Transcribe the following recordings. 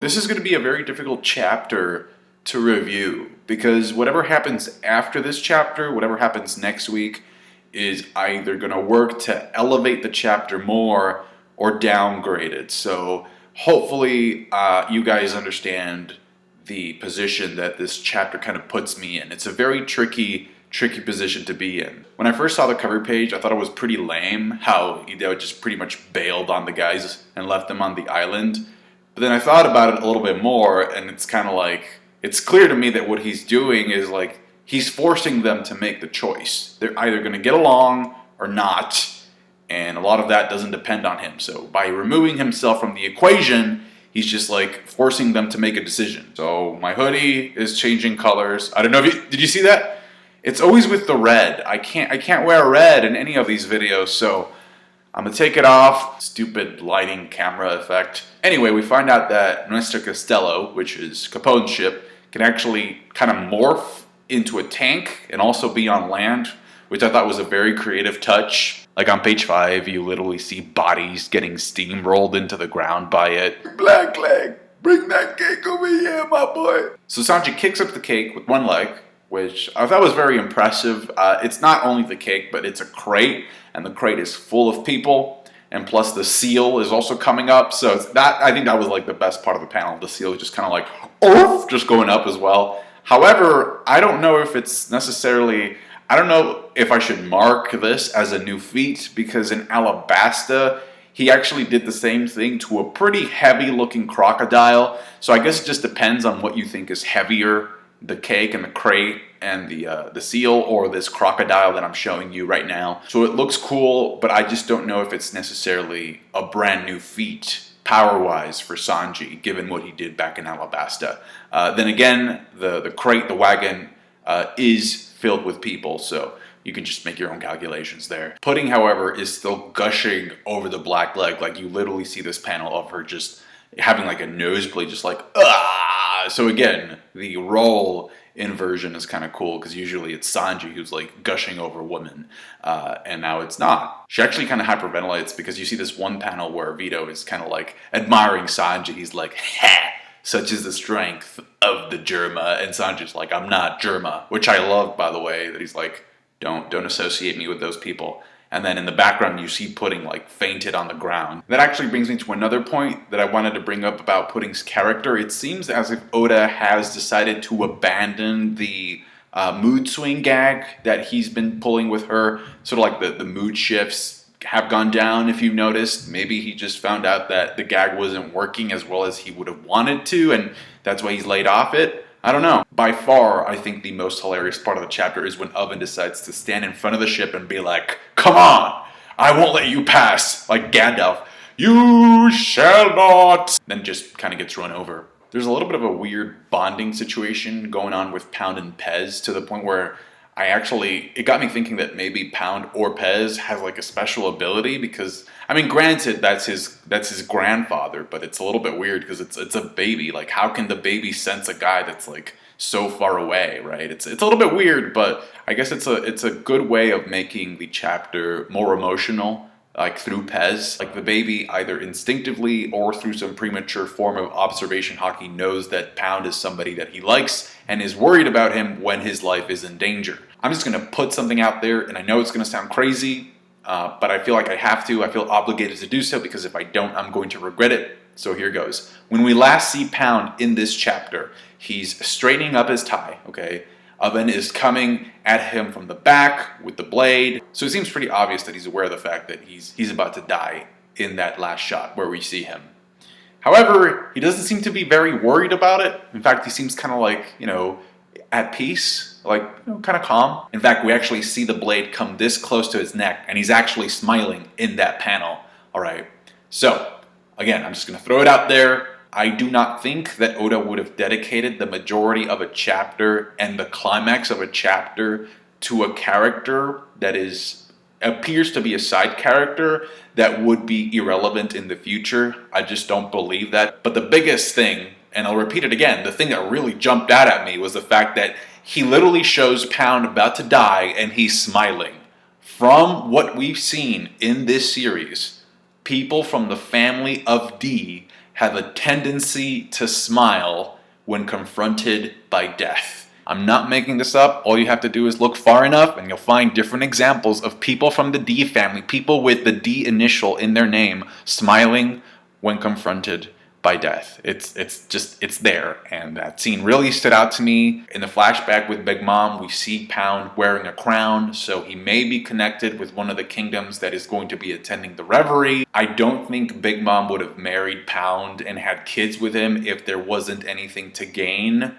This is going to be a very difficult chapter to review because whatever happens after this chapter, whatever happens next week, is either going to work to elevate the chapter more or downgrade it. So hopefully you guys understand the position that this chapter kind of puts me in. It's a very tricky position to be in. When I first saw the cover page, I thought it was pretty lame how they just pretty much bailed on the guys and left them on the island. But then I thought about it a little bit more, and it's kind of like, it's clear to me that what he's doing is like, he's forcing them to make the choice. They're either going to get along or not, and a lot of that doesn't depend on him. So by removing himself from the equation, he's just like forcing them to make a decision. So my hoodie is changing colors. I don't know if you, did you see that? It's always with the red. I can't wear red in any of these videos, so I'm gonna take it off. Stupid lighting camera effect. Anyway, we find out that Mr. Costello, which is Capone's ship, can actually kind of morph into a tank and also be on land, which I thought was a very creative touch. Like on page 5, you literally see bodies getting steamrolled into the ground by it. Black leg, bring that cake over here, my boy. So Sanji kicks up the cake with one leg, which I thought was very impressive. It's not only the cake, but it's a crate, and the crate is full of people, and plus the seal is also coming up. So that, I think that was like the best part of the panel. The seal is just kind of like, oof, just going up as well. However, I don't know if it's necessarily, I don't know if I should mark this as a new feat, because in Alabasta, he actually did the same thing to a pretty heavy looking crocodile. So I guess it just depends on what you think is heavier, the cake and the crate and the seal, or this crocodile that I'm showing you right now. So it looks cool, but I just don't know if it's necessarily a brand new feat power-wise for Sanji, given what he did back in Alabasta. Then again, the crate, the wagon, is filled with people, so you can just make your own calculations there. Pudding, however, is still gushing over the black leg. Like, you literally see this panel of her just having like a nosebleed, just like, ah! So again, the role inversion is kind of cool, because usually it's Sanji who's like gushing over women, and now it's not. She actually kind of hyperventilates, because you see this one panel where Vito is kind of like admiring Sanji. He's like, ha! Such is the strength of the Germa, and Sanji's like, I'm not Germa, which I love, by the way, that he's like, don't associate me with those people. And then in the background, you see Pudding like fainted on the ground. That actually brings me to another point that I wanted to bring up about Pudding's character. It seems as if Oda has decided to abandon the mood swing gag that he's been pulling with her. Sort of like the mood shifts have gone down, if you noticed. Maybe he just found out that the gag wasn't working as well as he would have wanted to, and that's why he's laid off it. I don't know. By far, I think the most hilarious part of the chapter is when Oven decides to stand in front of the ship and be like, come on, I won't let you pass, like Gandalf. You shall not. Then just kind of gets run over. There's a little bit of a weird bonding situation going on with Pound and Pez, to the point where it got me thinking that maybe Pound or Pez has like a special ability, because, I mean, granted, that's his grandfather, but it's a little bit weird because it's a baby. Like, how can the baby sense a guy that's like so far away, right? It's a little bit weird, but I guess it's a good way of making the chapter more emotional, like through Pez. Like, the baby either instinctively or through some premature form of observation hockey knows that Pound is somebody that he likes and is worried about him when his life is in danger. I'm just going to put something out there, and I know it's going to sound crazy, but I feel like I have to. I feel obligated to do so, because if I don't, I'm going to regret it. So here goes. When we last see Pound in this chapter, he's straightening up his tie, okay? Oven is coming at him from the back with the blade. So it seems pretty obvious that he's aware of the fact that he's about to die in that last shot where we see him. However, he doesn't seem to be very worried about it. In fact, he seems kind of like, at peace, like, kind of calm. In fact, we actually see the blade come this close to his neck, and he's actually smiling in that panel. All right. So, again, I'm just going to throw it out there. I do not think that Oda would have dedicated the majority of a chapter and the climax of a chapter to a character that appears to be a side character that would be irrelevant in the future. I just don't believe that. But the biggest thing, and I'll repeat it again, the thing that really jumped out at me was the fact that he literally shows Pound about to die and he's smiling. From what we've seen in this series, people from the family of D have a tendency to smile when confronted by death. I'm not making this up. All you have to do is look far enough and you'll find different examples of people from the D family, people with the D initial in their name, smiling when confronted by death. It's there. And that scene really stood out to me. In the flashback with Big Mom, we see Pound wearing a crown, so he may be connected with one of the kingdoms that is going to be attending the reverie. I don't think Big Mom would have married Pound and had kids with him if there wasn't anything to gain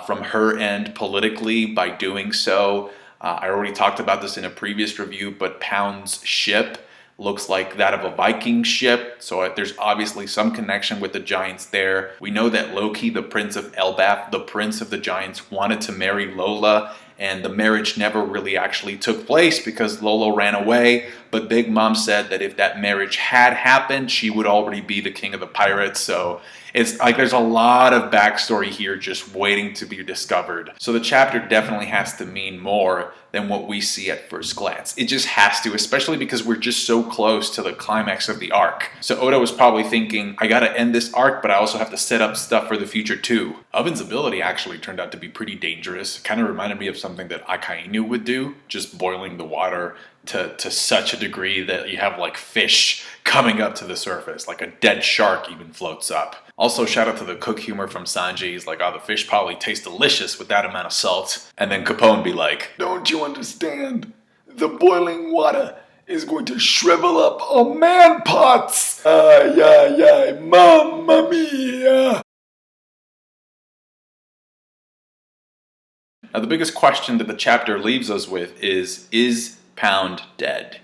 from her end politically by doing so. I already talked about this in a previous review, but Pound's ship looks like that of a Viking ship, so there's obviously some connection with the giants there. We know that Loki, the prince of Elbaf, the prince of the giants, wanted to marry Lola, and the marriage never really actually took place because Lola ran away, but Big Mom said that if that marriage had happened, she would already be the king of the pirates, so it's like there's a lot of backstory here just waiting to be discovered. So the chapter definitely has to mean more than what we see at first glance. It just has to, especially because we're just so close to the climax of the arc. So Oda was probably thinking, I gotta end this arc, but I also have to set up stuff for the future too. Oven's ability actually turned out to be pretty dangerous. It kind of reminded me of something that Akainu would do, just boiling the water to such a degree that you have like fish coming up to the surface, like a dead shark even floats up. Also, shout out to the cook humor from Sanji. He's like, oh, the fish probably taste delicious with that amount of salt. And then Capone be like, don't you understand? The boiling water is going to shrivel up our man pots. Yeah, mamma mia. Now, the biggest question that the chapter leaves us with is Pound dead?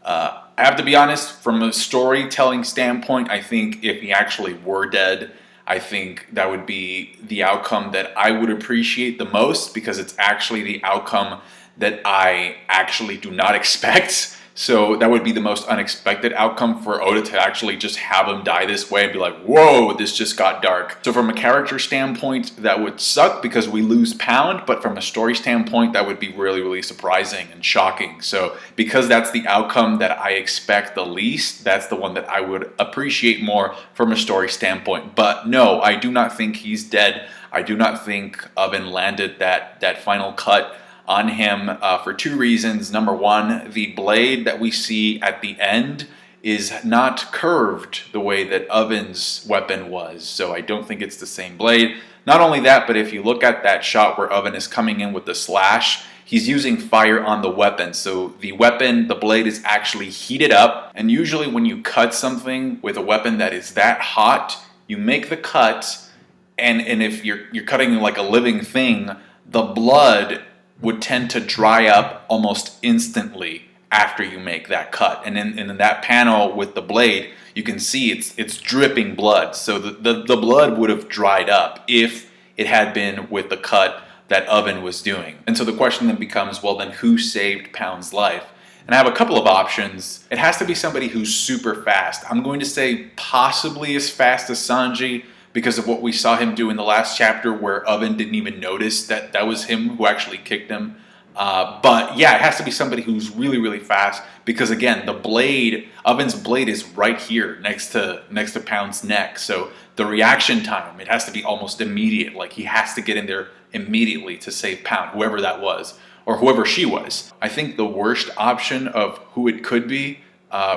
I have to be honest, from a storytelling standpoint, I think if he actually were dead, I think that would be the outcome that I would appreciate the most, because it's actually the outcome that I actually do not expect. So that would be the most unexpected outcome for Oda, to actually just have him die this way and be like, whoa, this just got dark. So from a character standpoint, that would suck because we lose Pound, but from a story standpoint, that would be really, really surprising and shocking. So because that's the outcome that I expect the least, that's the one that I would appreciate more from a story standpoint. But no, I do not think he's dead. I do not think Oven landed that final cut on him for two reasons. Number one, the blade that we see at the end is not curved the way that Oven's weapon was, so I don't think it's the same blade. Not only that, but if you look at that shot where Oven is coming in with the slash, he's using fire on the weapon, so the weapon, the blade is actually heated up, and usually when you cut something with a weapon that is that hot, you make the cut, and if you're cutting like a living thing, the blood would tend to dry up almost instantly after you make that cut. And in that panel with the blade, you can see it's dripping blood. So the blood would have dried up if it had been with the cut that Oven was doing. And so the question then becomes, well, then who saved Pound's life? And I have a couple of options. It has to be somebody who's super fast. I'm going to say possibly as fast as Sanji, because of what we saw him do in the last chapter where Oven didn't even notice that that was him who actually kicked him. But yeah, it has to be somebody who's really, really fast, because again, the blade, Oven's blade is right here next to Pound's neck. So the reaction time, it has to be almost immediate. Like he has to get in there immediately to save Pound, whoever that was, or whoever she was. I think the worst option of who it could be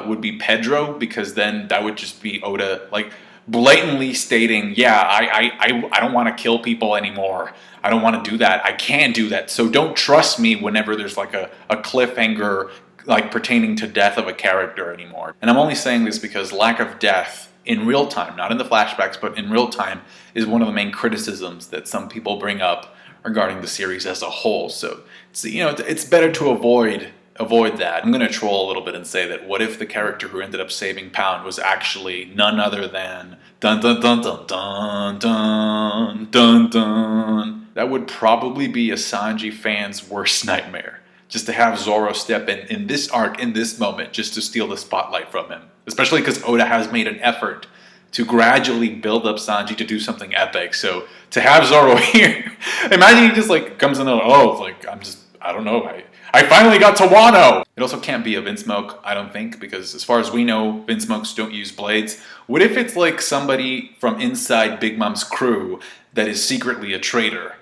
would be Pedro, because then that would just be Oda, like, blatantly stating, yeah, I don't want to kill people anymore. I don't want to do that. I can't do that. So don't trust me whenever there's like a cliffhanger like pertaining to death of a character anymore. And I'm only saying this because lack of death in real time, not in the flashbacks, but in real time, is one of the main criticisms that some people bring up regarding the series as a whole. So it's better to avoid that. I'm going to troll a little bit and say that what if the character who ended up saving Pound was actually none other than dun dun dun dun dun dun dun dun. That would probably be a Sanji fan's worst nightmare. Just to have Zoro step in this arc, in this moment, just to steal the spotlight from him. Especially because Oda has made an effort to gradually build up Sanji to do something epic. So to have Zoro here, imagine he just like comes in and I don't know, I finally got to Wano! It also can't be a Vinsmoke, I don't think, because as far as we know, Vinsmokes don't use blades. What if it's like somebody from inside Big Mom's crew that is secretly a traitor?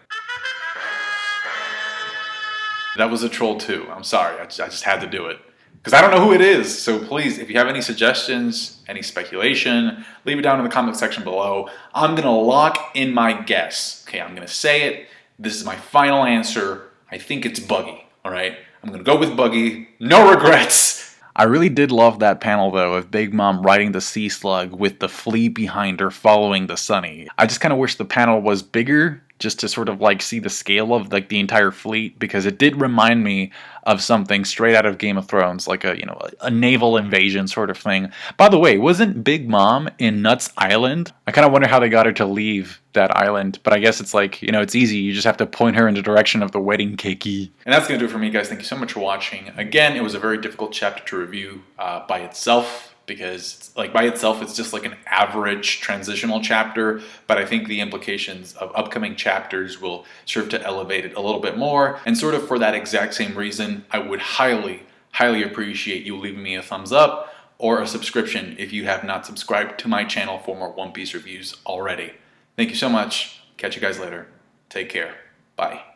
That was a troll too. I'm sorry, I just had to do it. Because I don't know who it is, so please, if you have any suggestions, any speculation, leave it down in the comment section below. I'm gonna lock in my guess. Okay, I'm gonna say it. This is my final answer. I think it's Buggy, alright? I'm gonna go with Buggy. No regrets! I really did love that panel though of Big Mom riding the sea slug with the flea behind her following the Sunny. I just kind of wish the panel was bigger just to sort of like see the scale of like the entire fleet, because it did remind me of something straight out of Game of Thrones, like a, you know, a naval invasion sort of thing. By the way, wasn't Big Mom in Nuts Island? I kind of wonder how they got her to leave that island, but I guess it's like, you know, it's easy. You just have to point her in the direction of the wedding cakey. And that's gonna do it for me, guys. Thank you so much for watching. Again, it was a very difficult chapter to review by itself, because like by itself it's just like an average transitional chapter, but I think the implications of upcoming chapters will serve to elevate it a little bit more. And sort of for that exact same reason, I would highly appreciate you leaving me a thumbs up or a subscription if you have not subscribed to my channel for more One Piece reviews already. Thank you so much. Catch you guys later. Take care. Bye.